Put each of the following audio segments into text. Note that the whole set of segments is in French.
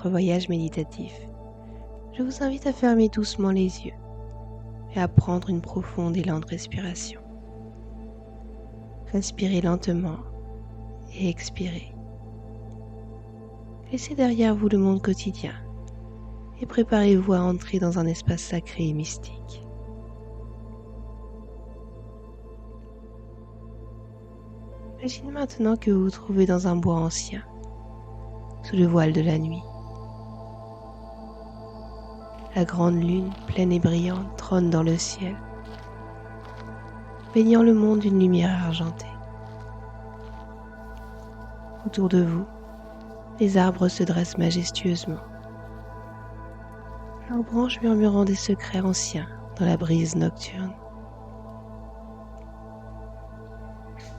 notre voyage méditatif, je vous invite à fermer doucement les yeux et à prendre une profonde élan de respiration. Respirez lentement et expirez. Laissez derrière vous le monde quotidien et préparez-vous à entrer dans un espace sacré et mystique. Imaginez maintenant que vous vous trouvez dans un bois ancien, sous le voile de la nuit. La grande lune, pleine et brillante, trône dans le ciel, baignant le monde d'une lumière argentée. Autour de vous, les arbres se dressent majestueusement, leurs branches murmurant des secrets anciens dans la brise nocturne.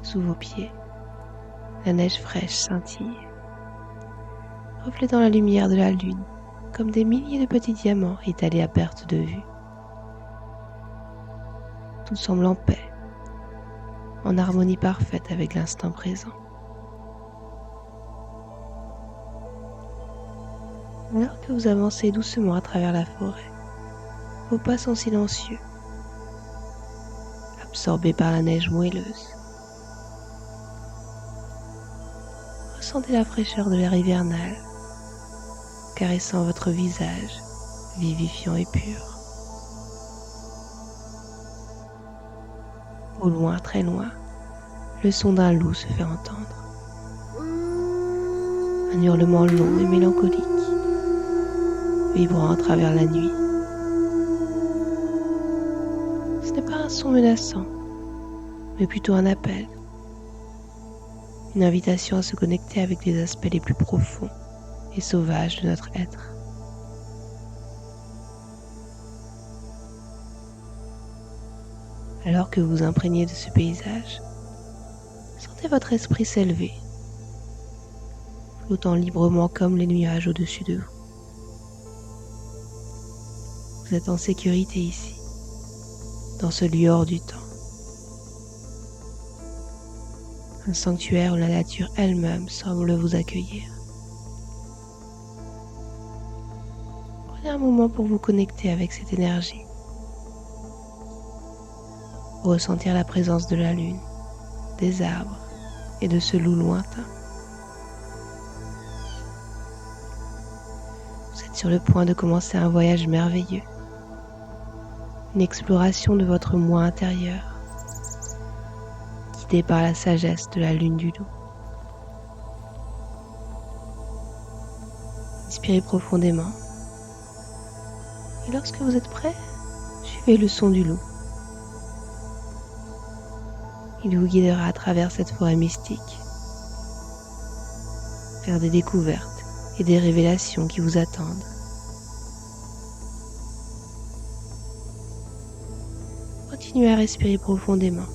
Sous vos pieds, la neige fraîche scintille, reflétant la lumière de la lune comme des milliers de petits diamants étalés à perte de vue. Tout semble en paix, en harmonie parfaite avec l'instant présent. Alors que vous avancez doucement à travers la forêt, vos pas sont silencieux, absorbés par la neige moelleuse. Ressentez la fraîcheur de l'air hivernal, caressant votre visage, vivifiant et pur. Au loin, très loin, le son d'un loup se fait entendre. Un hurlement long et mélancolique, vibrant à travers la nuit. Ce n'est pas un son menaçant, mais plutôt un appel. Une invitation à se connecter avec les aspects les plus profonds et sauvages de notre être. Alors que vous vous imprégnez de ce paysage, sentez votre esprit s'élever, flottant librement comme les nuages au-dessus de vous. Vous êtes en sécurité ici, dans ce lieu hors du temps. Un sanctuaire où la nature elle-même semble vous accueillir. Prenez un moment pour vous connecter avec cette énergie. Ressentir la présence de la lune, des arbres et de ce loup lointain. Vous êtes sur le point de commencer un voyage merveilleux, une exploration de votre moi intérieur, guidé par la sagesse de la lune du loup. Inspirez profondément et lorsque vous êtes prêt, suivez le son du loup. Il vous guidera à travers cette forêt mystique, vers des découvertes et des révélations qui vous attendent. Continuez à respirer profondément,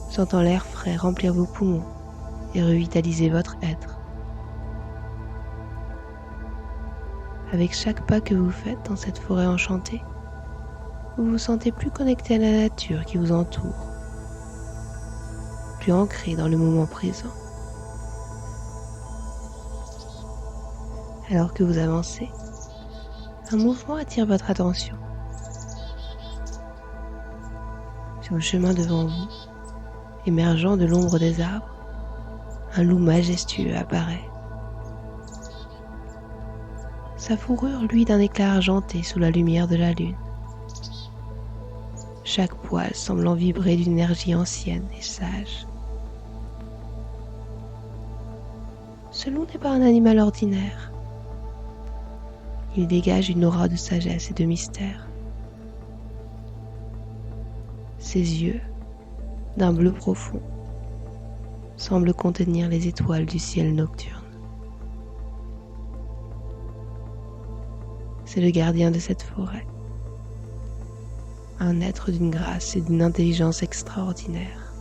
sentant l'air frais remplir vos poumons et revitaliser votre être. Avec chaque pas que vous faites dans cette forêt enchantée, vous vous sentez plus connecté à la nature qui vous entoure, plus ancré dans le moment présent. Alors que vous avancez, un mouvement attire votre attention. Sur le chemin devant vous, émergeant de l'ombre des arbres, un loup majestueux apparaît. Sa fourrure luit d'un éclat argenté sous la lumière de la lune. Chaque poil semblant vibrer d'une énergie ancienne et sage. Ce loup n'est pas un animal ordinaire. Il dégage une aura de sagesse et de mystère. Ses yeux, d'un bleu profond, semblent contenir les étoiles du ciel nocturne. C'est le gardien de cette forêt. Un être d'une grâce et d'une intelligence extraordinaire.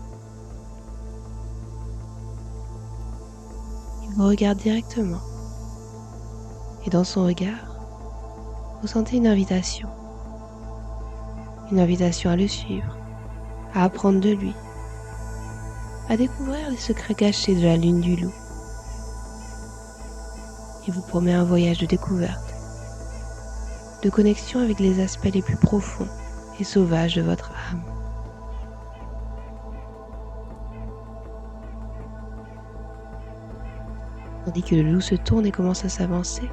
Il vous regarde directement et dans son regard, vous sentez une invitation à le suivre, à apprendre de lui, à découvrir les secrets cachés de la lune du loup. Il vous promet un voyage de découverte, de connexion avec les aspects les plus profonds et sauvages de votre âme. Tandis que le loup se tourne et commence à s'avancer,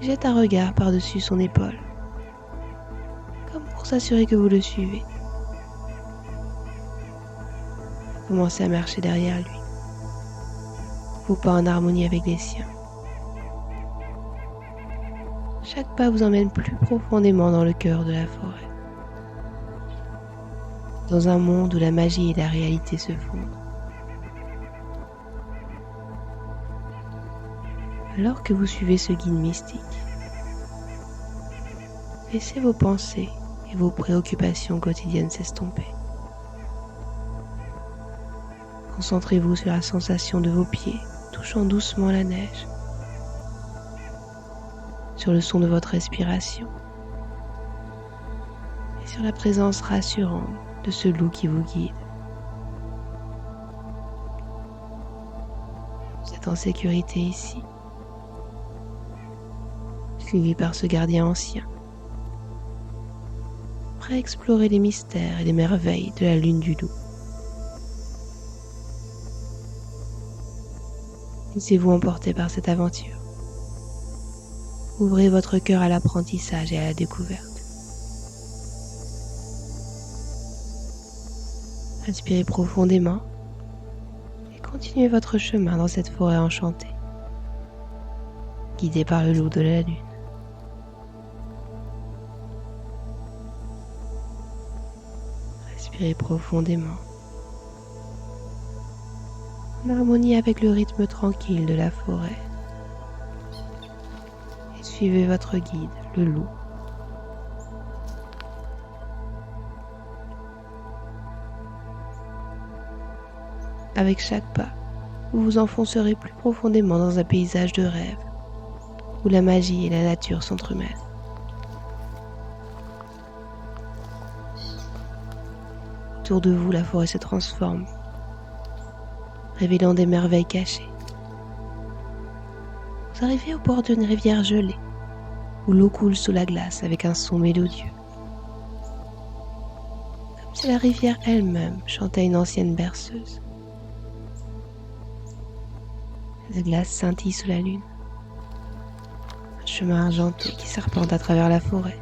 il jette un regard par-dessus son épaule, comme pour s'assurer que vous le suivez. Vous commencez à marcher derrière lui, vos pas en harmonie avec les siens. Chaque pas vous emmène plus profondément dans le cœur de la forêt, dans un monde où la magie et la réalité se fondent. Alors que vous suivez ce guide mystique, laissez vos pensées et vos préoccupations quotidiennes s'estomper. Concentrez-vous sur la sensation de vos pieds touchant doucement la neige, sur le son de votre respiration et sur la présence rassurante de ce loup qui vous guide. Vous êtes en sécurité ici, suivi par ce gardien ancien, prêt à explorer les mystères et les merveilles de la lune du loup. Laissez-vous emporter par cette aventure. Ouvrez votre cœur à l'apprentissage et à la découverte. Inspirez profondément et continuez votre chemin dans cette forêt enchantée, guidé par le loup de la lune. Respirez profondément, en harmonie avec le rythme tranquille de la forêt. Et suivez votre guide, le loup. Avec chaque pas, vous vous enfoncerez plus profondément dans un paysage de rêve, où la magie et la nature s'entremêlent. Autour de vous, la forêt se transforme, révélant des merveilles cachées. Vous arrivez au bord d'une rivière gelée, où l'eau coule sous la glace avec un son mélodieux. Comme si la rivière elle-même chantait une ancienne berceuse. La glace scintille sous la lune. Un chemin argenté qui serpente à travers la forêt.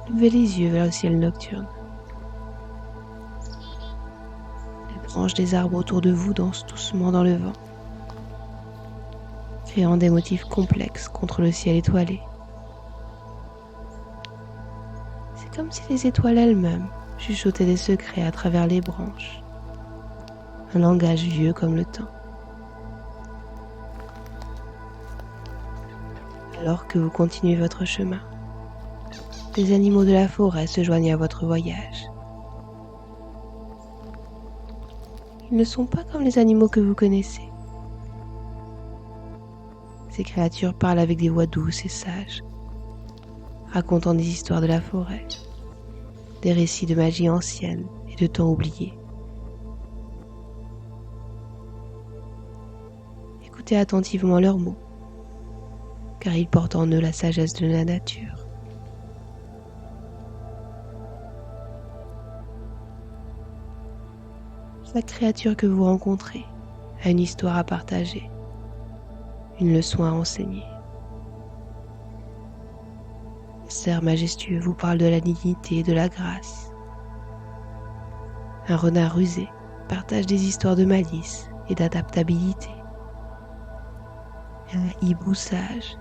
Levez les yeux vers le ciel nocturne. Les branches des arbres autour de vous dansent doucement dans le vent, créant des motifs complexes contre le ciel étoilé. C'est comme si les étoiles elles-mêmes chuchotaient des secrets à travers les branches, un langage vieux comme le temps. Alors que vous continuez votre chemin, des animaux de la forêt se joignent à votre voyage. Ils ne sont pas comme les animaux que vous connaissez. Ces créatures parlent avec des voix douces et sages, racontant des histoires de la forêt, des récits de magie ancienne et de temps oubliés. Écoutez attentivement leurs mots, car ils portent en eux la sagesse de la nature. Chaque créature que vous rencontrez a une histoire à partager, une leçon à enseigner. Un cerf majestueux vous parle de la dignité et de la grâce. Un renard rusé partage des histoires de malice et d'adaptabilité. Un hibou sage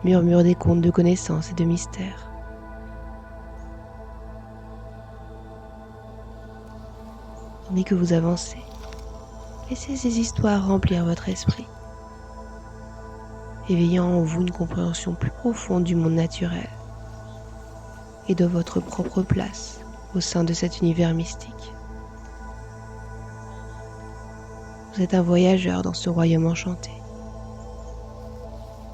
murmure des contes de connaissances et de mystères. Tandis que vous avancez, laissez ces histoires remplir votre esprit, éveillant en vous une compréhension plus profonde du monde naturel et de votre propre place au sein de cet univers mystique. Vous êtes un voyageur dans ce royaume enchanté,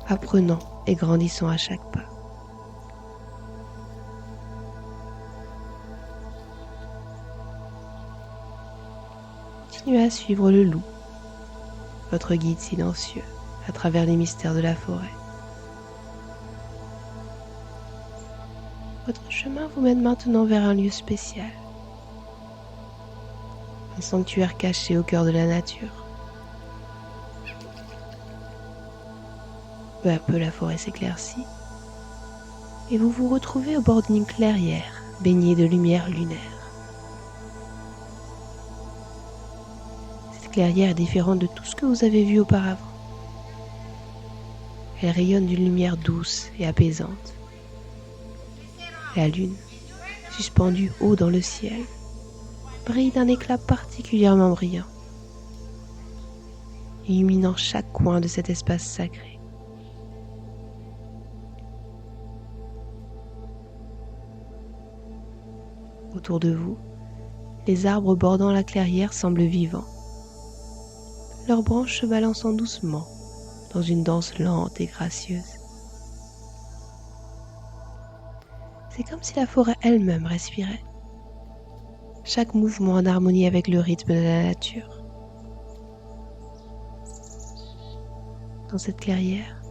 apprenant et grandissant à chaque pas. Continuez à suivre le loup votre guide silencieux à travers les mystères de la forêt. Votre chemin vous mène maintenant vers un lieu spécial, un sanctuaire caché au cœur de la nature. Peu à peu, la forêt s'éclaircit et vous vous retrouvez au bord d'une clairière baignée de lumière lunaire. Cette clairière est différente de tout ce que vous avez vu auparavant. Elle rayonne d'une lumière douce et apaisante. La lune, suspendue haut dans le ciel, brille d'un éclat particulièrement brillant, illuminant chaque coin de cet espace sacré. Autour de vous, les arbres bordant la clairière semblent vivants, leurs branches se balançant doucement dans une danse lente et gracieuse. C'est comme si la forêt elle-même respirait, chaque mouvement en harmonie avec le rythme de la nature. Dans cette clairière,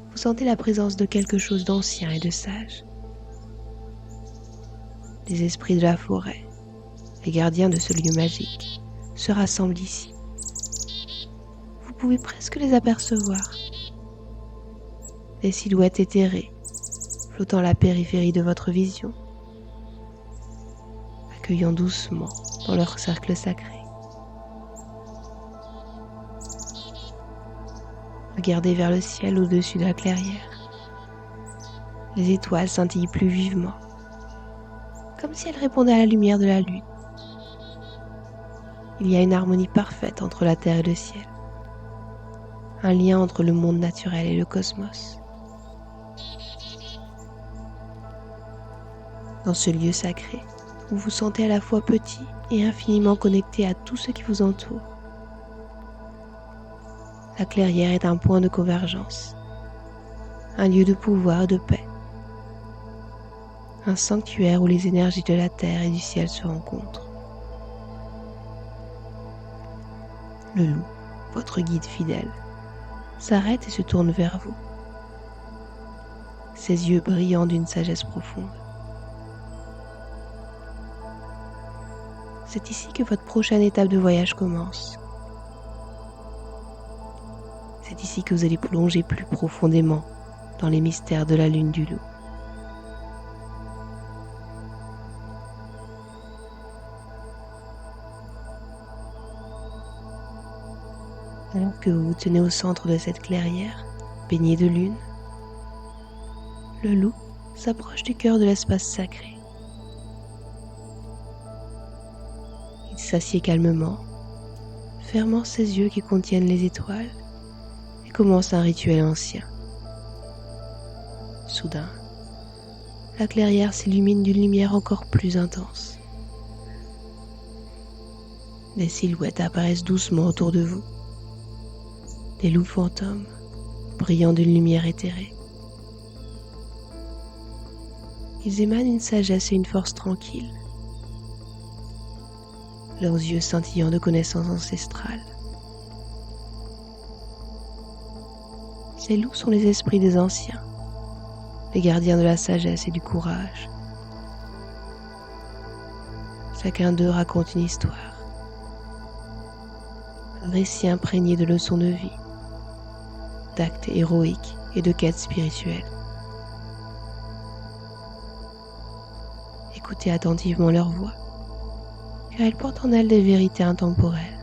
vous sentez la présence de quelque chose d'ancien et de sage. Les esprits de la forêt, les gardiens de ce lieu magique, se rassemblent ici. Vous pouvez presque les apercevoir. Des silhouettes éthérées, flottant à la périphérie de votre vision, accueillant doucement dans leur cercle sacré. Regardez vers le ciel au-dessus de la clairière. Les étoiles scintillent plus vivement, comme si elles répondaient à la lumière de la lune. Il y a une harmonie parfaite entre la terre et le ciel, un lien entre le monde naturel et le cosmos. Dans ce lieu sacré, vous vous sentez à la fois petit et infiniment connecté à tout ce qui vous entoure. La clairière est un point de convergence, un lieu de pouvoir et de paix, un sanctuaire où les énergies de la terre et du ciel se rencontrent. Le loup, votre guide fidèle, s'arrête et se tourne vers vous, ses yeux brillants d'une sagesse profonde. C'est ici que votre prochaine étape de voyage commence. C'est ici que vous allez plonger plus profondément dans les mystères de la lune du loup. Alors que vous vous tenez au centre de cette clairière, baignée de lune, le loup s'approche du cœur de l'espace sacré. Il s'assied calmement, fermant ses yeux qui contiennent les étoiles, et commence un rituel ancien. Soudain, la clairière s'illumine d'une lumière encore plus intense. Des silhouettes apparaissent doucement autour de vous. Des loups fantômes, brillant d'une lumière éthérée. Ils émanent une sagesse et une force tranquille, leurs yeux scintillant de connaissances ancestrales. Ces loups sont les esprits des anciens, les gardiens de la sagesse et du courage. Chacun d'eux raconte une histoire, un récit imprégné de leçons de vie, d'actes héroïques et de quêtes spirituelles. Écoutez attentivement leur voix, car elles portent en elles des vérités intemporelles.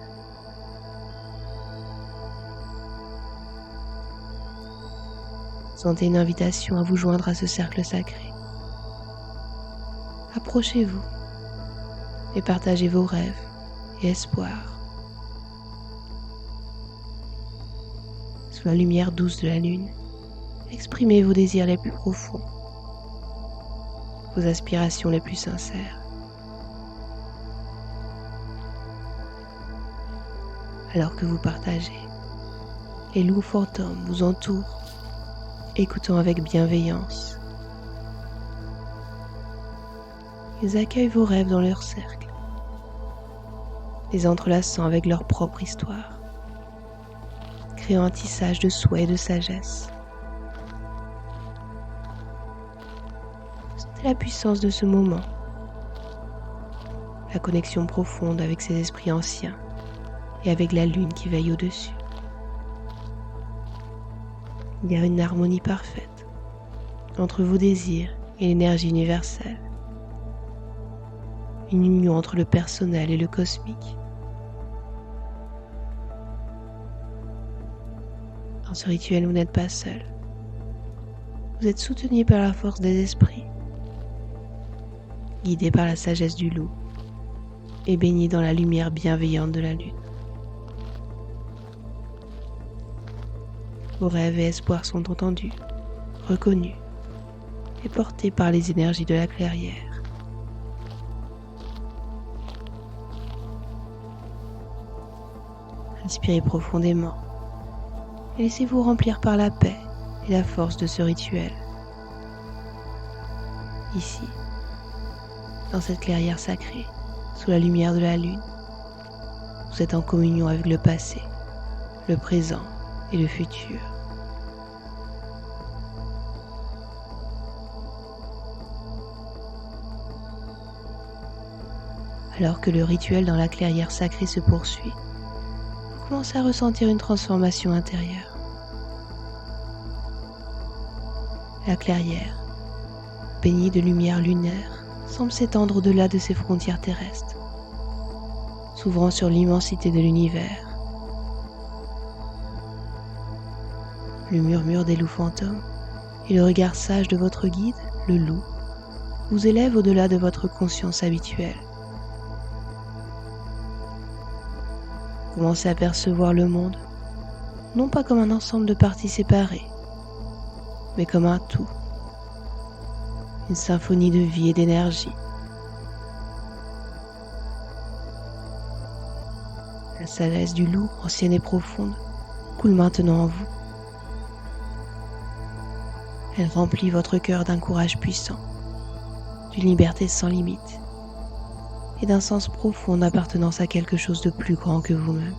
Sentez une invitation à vous joindre à ce cercle sacré. Approchez-vous et partagez vos rêves et espoirs. Sous la lumière douce de la lune, exprimez vos désirs les plus profonds, vos aspirations les plus sincères. Alors que vous partagez, les loups fantômes vous entourent, écoutant avec bienveillance. Ils accueillent vos rêves dans leur cercle, les entrelaçant avec leur propre histoire. créant un tissage de soie et de sagesse. Sentez la puissance de ce moment, la connexion profonde avec ces esprits anciens et avec la lune qui veille au-dessus. Il y a une harmonie parfaite entre vos désirs et l'énergie universelle, une union entre le personnel et le cosmique. Dans ce rituel, vous n'êtes pas seul. Vous êtes soutenu par la force des esprits, guidé par la sagesse du loup et baigné dans la lumière bienveillante de la lune. Vos rêves et espoirs sont entendus, reconnus et portés par les énergies de la clairière. Inspirez profondément et laissez-vous remplir par la paix et la force de ce rituel. Ici, dans cette clairière sacrée, sous la lumière de la lune, vous êtes en communion avec le passé, le présent et le futur. Alors que le rituel dans la clairière sacrée se poursuit, vous commencez à ressentir une transformation intérieure. La clairière, baignée de lumière lunaire, semble s'étendre au-delà de ses frontières terrestres, s'ouvrant sur l'immensité de l'univers. Le murmure des loups fantômes et le regard sage de votre guide, le loup, vous élèvent au-delà de votre conscience habituelle. Commencez à percevoir le monde, non pas comme un ensemble de parties séparées, mais comme un tout, une symphonie de vie et d'énergie. La sagesse du loup, ancienne et profonde, coule maintenant en vous. Elle remplit votre cœur d'un courage puissant, d'une liberté sans limite et d'un sens profond d'appartenance à quelque chose de plus grand que vous-même.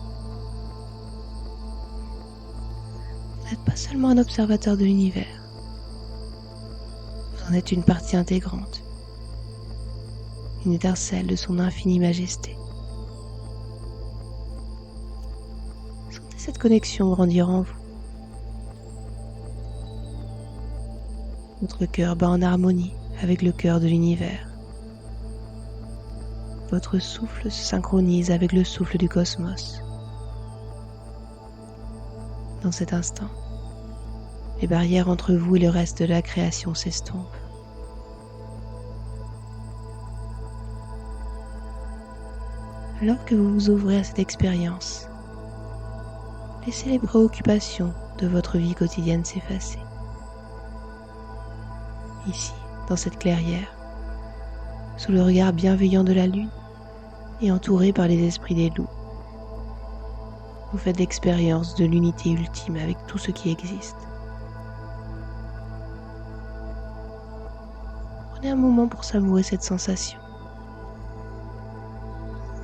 Vous n'êtes pas seulement un observateur de l'univers, vous en êtes une partie intégrante, une étincelle de son infinie majesté. Sentez cette connexion grandir en vous. Votre cœur bat en harmonie avec le cœur de l'univers. Votre souffle se synchronise avec le souffle du cosmos. Dans cet instant, les barrières entre vous et le reste de la création s'estompent. Alors que vous vous ouvrez à cette expérience, laissez les préoccupations de votre vie quotidienne s'effacer. Ici, dans cette clairière, sous le regard bienveillant de la lune et entouré par les esprits des loups, vous faites l'expérience de l'unité ultime avec tout ce qui existe. Prenez un moment pour savourer cette sensation.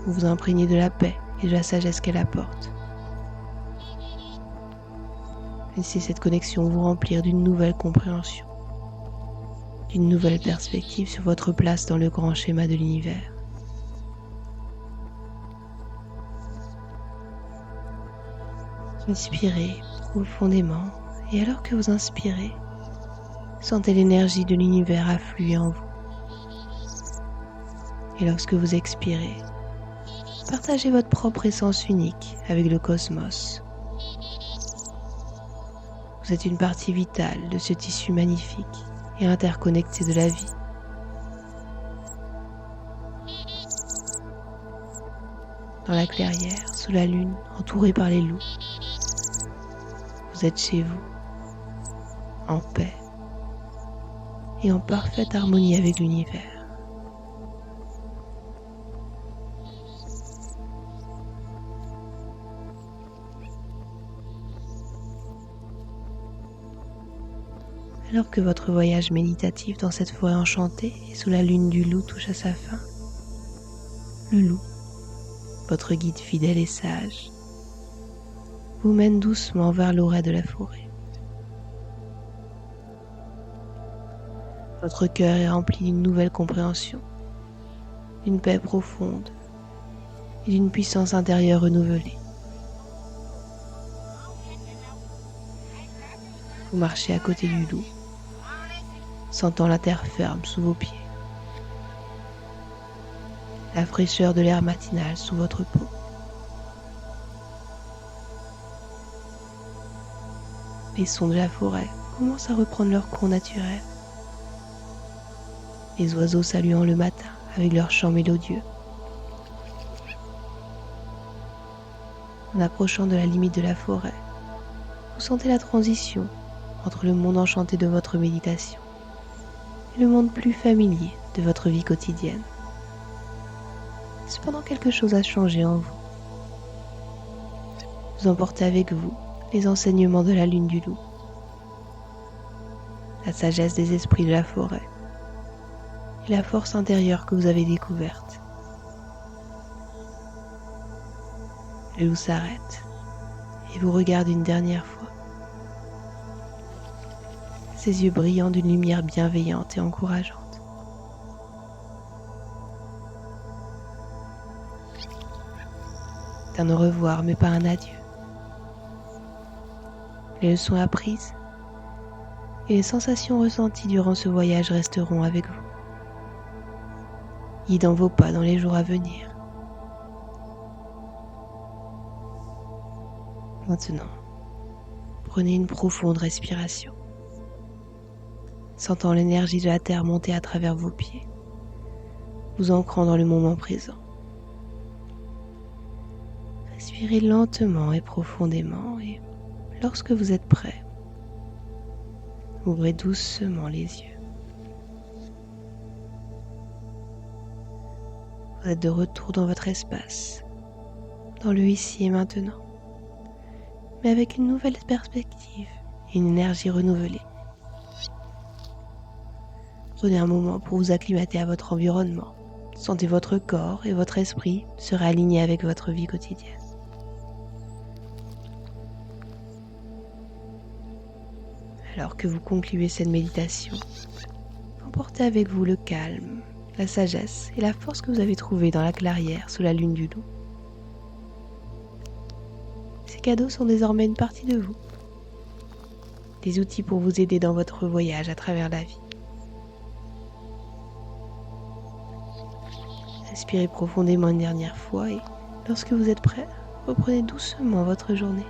Vous vous imprégnez de la paix et de la sagesse qu'elle apporte. Laissez cette connexion vous remplir d'une nouvelle compréhension, d'une nouvelle perspective sur votre place dans le grand schéma de l'univers. Inspirez profondément et alors que vous inspirez, sentez l'énergie de l'univers affluer en vous. Et lorsque vous expirez, partagez votre propre essence unique avec le cosmos. Vous êtes une partie vitale de ce tissu magnifique et interconnecté de la vie. Dans la clairière, sous la lune, entouré par les loups, vous êtes chez vous, en paix et en parfaite harmonie avec l'univers. Alors que votre voyage méditatif dans cette forêt enchantée et sous la lune du loup touche à sa fin, le loup, votre guide fidèle et sage, vous mène doucement vers l'orée de la forêt. Votre cœur est rempli d'une nouvelle compréhension, d'une paix profonde et d'une puissance intérieure renouvelée. Vous marchez à côté du loup, sentant la terre ferme sous vos pieds, la fraîcheur de l'air matinal sous votre peau. Les sons de la forêt commencent à reprendre leur cours naturel. Les oiseaux saluant le matin avec leurs chants mélodieux. En approchant de la limite de la forêt, vous sentez la transition entre le monde enchanté de votre méditation et le monde plus familier de votre vie quotidienne. Cependant, quelque chose a changé en vous. Vous emportez avec vous les enseignements de la lune du loup, la sagesse des esprits de la forêt et la force intérieure que vous avez découverte. Le loup s'arrête et vous regarde une dernière fois, ses yeux brillant d'une lumière bienveillante et encourageante. C'est un au revoir mais pas un adieu. Les leçons apprises et les sensations ressenties durant ce voyage resteront avec vous, guidant vos pas dans les jours à venir. Maintenant, prenez une profonde respiration, sentant l'énergie de la terre monter à travers vos pieds, vous ancrant dans le moment présent. Respirez lentement et profondément et lorsque vous êtes prêt, ouvrez doucement les yeux. Vous êtes de retour dans votre espace, dans le ici et maintenant, mais avec une nouvelle perspective et une énergie renouvelée. Prenez un moment pour vous acclimater à votre environnement. Sentez votre corps et votre esprit se réaligner avec votre vie quotidienne. Alors que vous concluez cette méditation, emportez avec vous le calme, la sagesse et la force que vous avez trouvée dans la clairière sous la lune du loup. Ces cadeaux sont désormais une partie de vous, des outils pour vous aider dans votre voyage à travers la vie. Respirez profondément une dernière fois et lorsque vous êtes prêt, reprenez doucement votre journée,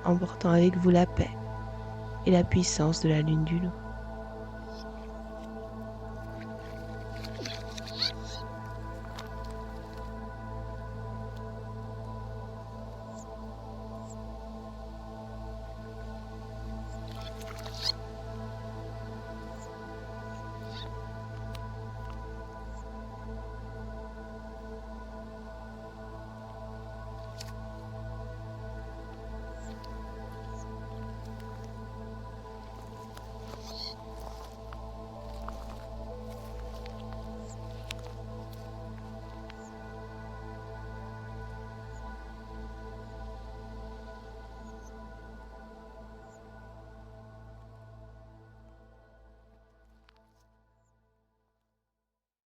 emportant avec vous la paix et la puissance de la lune du loup.